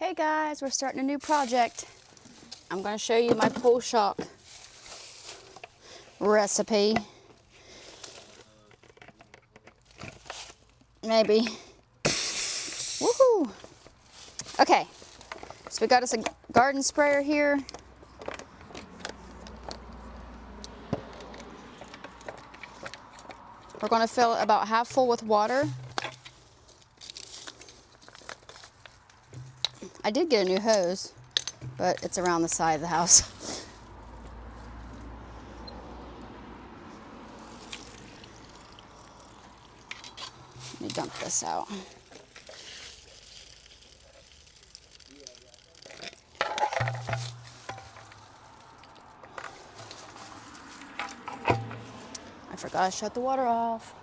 Hey guys, we're starting a new project. I'm going to show you my pull shock recipe. Maybe. Woohoo! Okay, so we got us a garden sprayer here. We're going to fill it about half full with water. I did get a new hose, but it's around the side of the house. Let me dump this out. I forgot to shut the water off.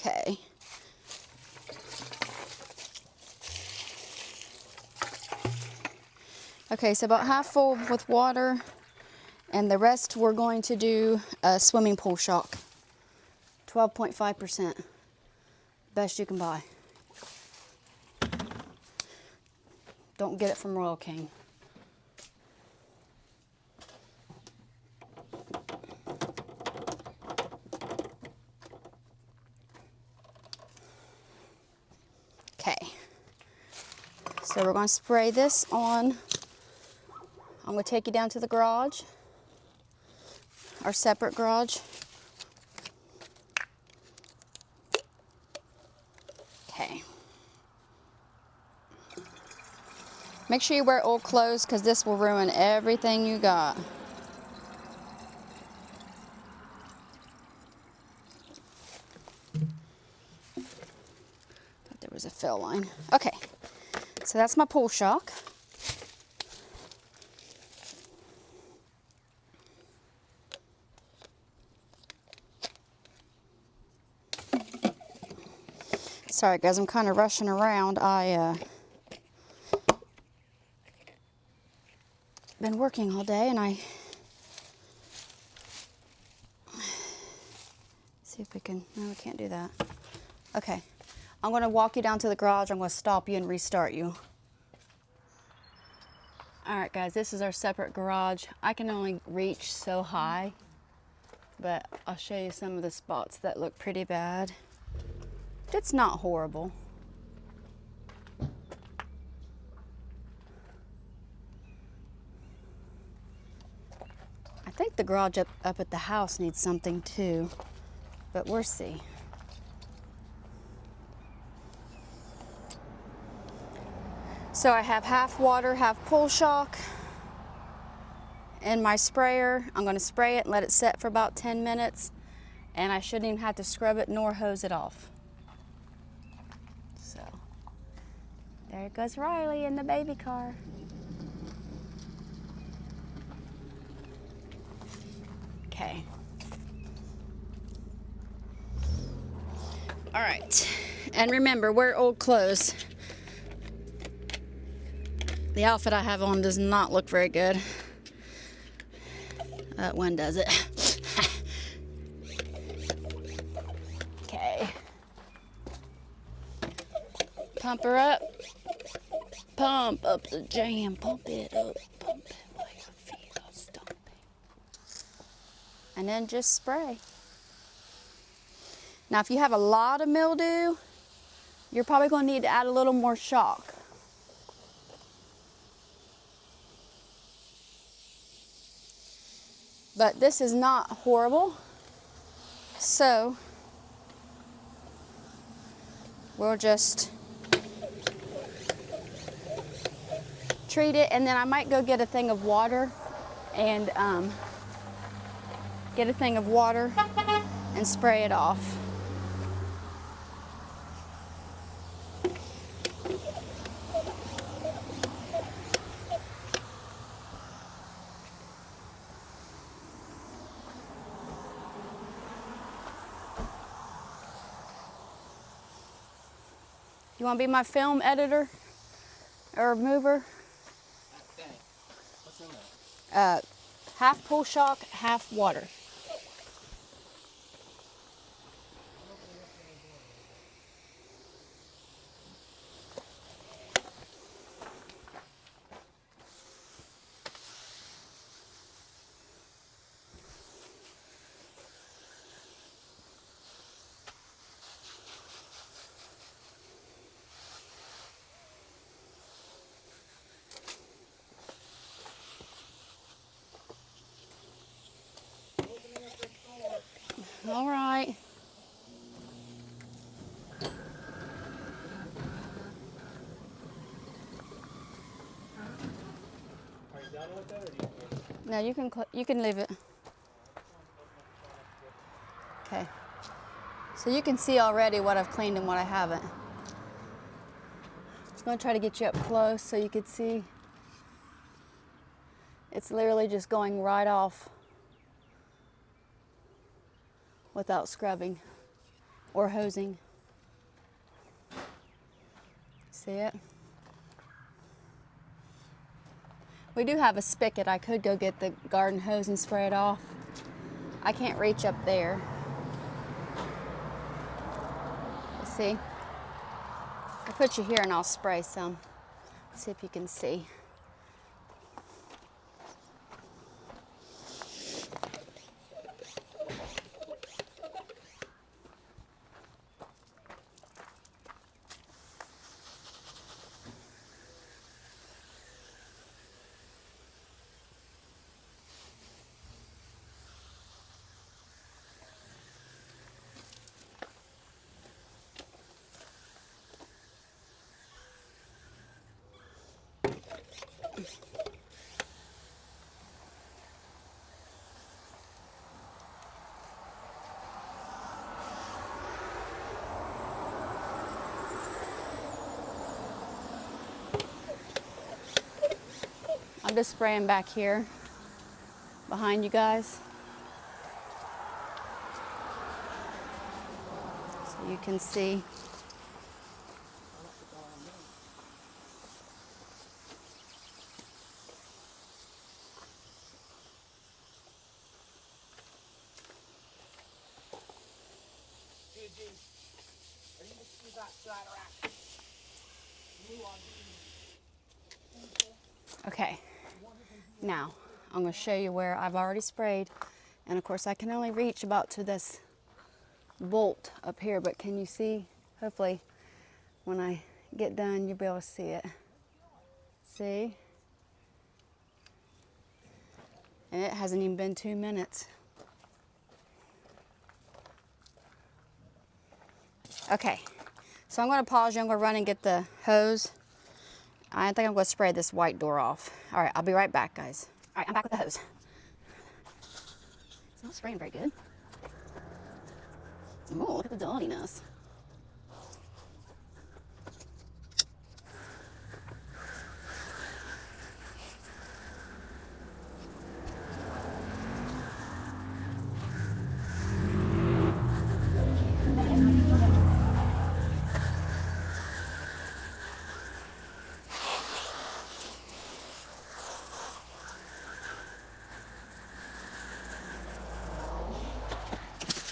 Okay. Okay, so about half full with water, and the rest we're going to do a swimming pool shock. 12.5%. Best you can buy. Don't get it from Royal King. Okay. So we're going to spray this on. I'm going to take you down to the garage, our separate garage. Okay. Make sure you wear old clothes because this will ruin everything you got. Thought there was a fill line. Okay, so that's my pool shock. Sorry guys, I'm kind of rushing around. Been working all day, and see if we can. No, we can't do that. Okay, I'm going to walk you down to the garage. I'm going to stop you and restart you. All right, guys, this is our separate garage. I can only reach so high, but I'll show you some of the spots that look pretty bad. It's not horrible. I think the garage up at the house needs something too, but we'll see. So I have half water, half pull shock in my sprayer. I'm going to spray it and let it set for about 10 minutes, and I shouldn't even have to scrub it nor hose it off. So there goes Riley in the baby car. Okay. All right, and remember, wear old clothes. The outfit I have on does not look very good. That one does it. Okay. Pump her up. Pump up the jam. Pump it up. Pump it like your feet are stomping. And then just spray. Now, if you have a lot of mildew, you're probably going to need to add a little more shock. But this is not horrible, so we'll just treat it, and then I might go get a thing of water and spray it off. You want to be my film editor or mover? Okay. What's in there? Half pull shock, half water. All right. Are you done with it, or do you want me to? No, you can leave it. Okay. So you can see already what I've cleaned and what I haven't. I'm going to try to get you up close so you can see. It's literally just going right off without scrubbing or hosing. See it? We do have a spigot. I could go get the garden hose and spray it off. I can't reach up there. See? I'll put you here and I'll spray some. See if you can see. I'm just spraying back here behind you guys. So you can see. Eugene, are you going to see that side rack? Move on, Okay, now I'm going to show you where I've already sprayed, and of course I can only reach about to this bolt up here, but can you see? Hopefully when I get done you'll be able to see it. See? And it hasn't even been 2 minutes. Okay, so I'm going to pause you. I'm going to run and get the hose. I think I'm going to spray this white door off. All right, I'll be right back, guys. All right, I'm back with the hose. It's not spraying very good. Oh, look at the dottiness.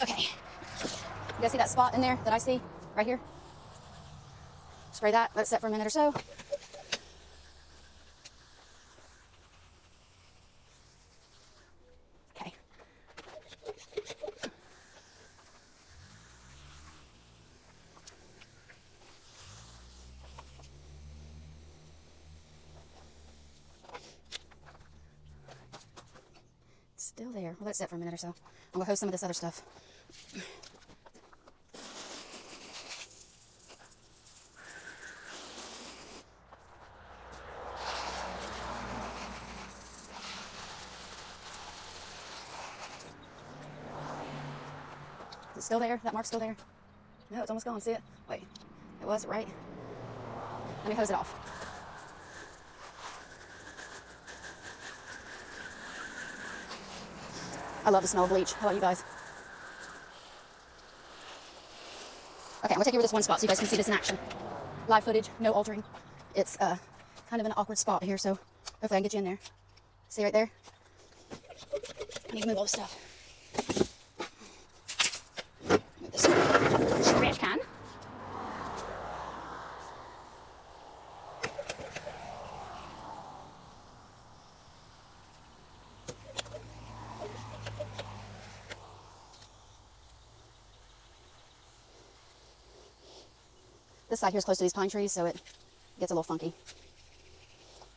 Okay. You guys see that spot in there that I see right here? Spray that, let it set for a minute or so. Okay. It's still there. We'll let it set for a minute or so. I'm gonna hose some of this other stuff. Is it still there? That mark's still there? No, it's almost gone. See it? Wait, it was right. Let me hose it off. I love the smell of bleach. How about you guys? Okay, I'm gonna take you over this one spot so you guys can see this in action. Live footage, no altering. It's kind of an awkward spot here, so hopefully I can get you in there. See right there? I need to move all the stuff. Move this trash can. This side here is close to these pine trees, so it gets a little funky.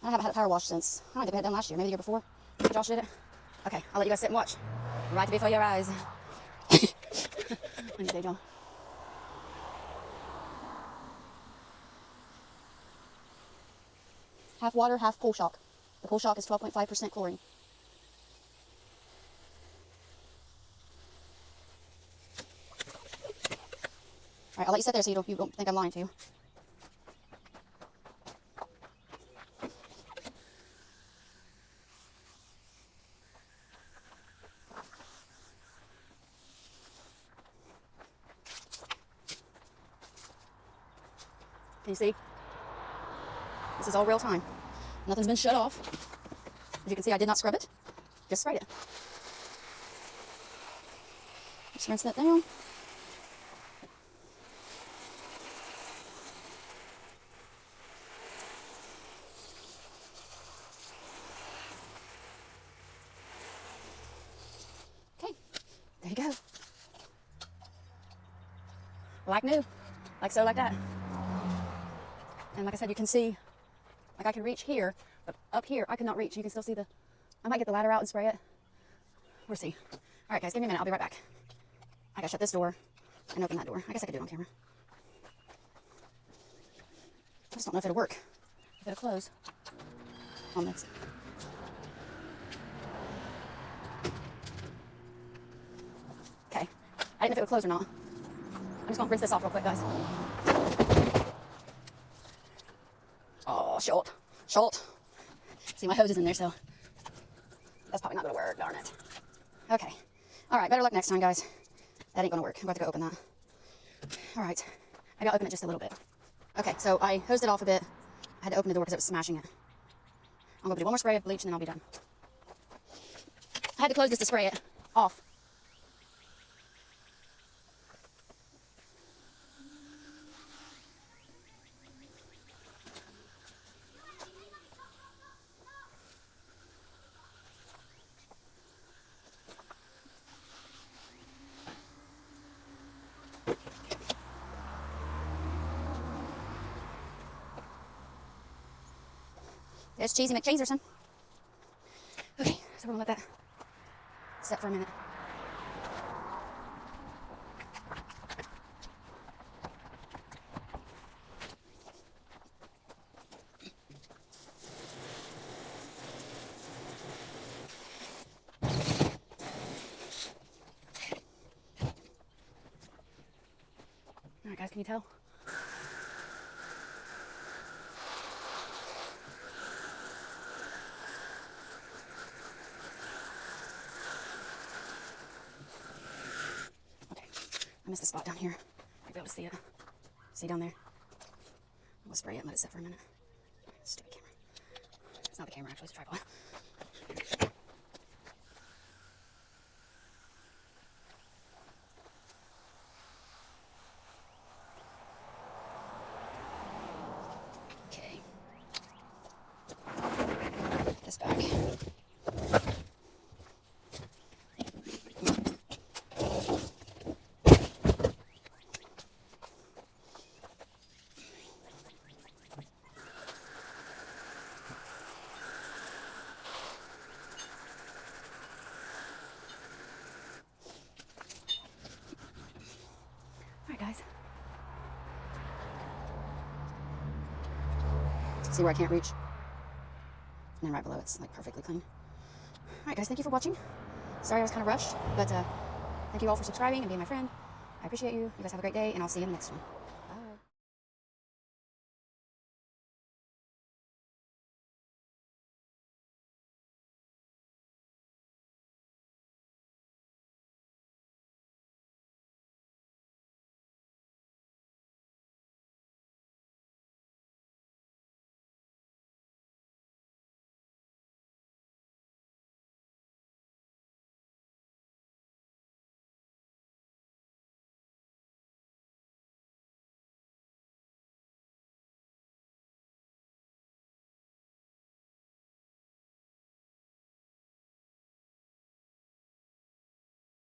I haven't had a power wash since, I don't think we had it done last year, maybe the year before. Josh did it. Okay, I'll let you guys sit and watch. Right before your eyes. Any day, John. Half water, half pool shock. The pool shock is 12.5% chlorine. All right, I'll let you sit there so you don't think I'm lying to you. Can you see? This is all real time. Nothing's been shut off. As you can see, I did not scrub it. Just sprayed it. Just rinse that down. Okay, there you go. Like new. Like so, like that. And like I said, you can see, like I can reach here, but up here, I could not reach. You can still see I might get the ladder out and spray it. We'll see. All right, guys, give me a minute. I'll be right back. I gotta shut this door and open that door. I guess I could do it on camera. I just don't know if it'll work. If it'll close on this. Okay. I didn't know if it would close or not. I'm just gonna rinse this off real quick, guys. Oh, short. See, my hose is in there, so that's probably not gonna work, darn it. Okay. All right, better luck next time, guys. That ain't gonna work. I'm about to go open that. All right. Maybe I'll open it just a little bit. Okay, so I hosed it off a bit. I had to open the door because it was smashing it. I'm gonna do one more spray of bleach and then I'll be done. I had to close this to spray it off. There's Cheesy McCheeserson. Okay, so we're gonna let that set for a minute. All right, guys, can you tell? I missed the spot down here. You'll be able to see it. See down there? I'm gonna spray it and let it sit for a minute. Stupid camera. It's not the camera, actually, it's a tripod. Okay. Put this back. Alright, guys. See where I can't reach? And then right below it's like perfectly clean. Alright, guys, thank you for watching. Sorry I was kind of rushed, but thank you all for subscribing and being my friend. I appreciate you. You guys have a great day, and I'll see you in the next one.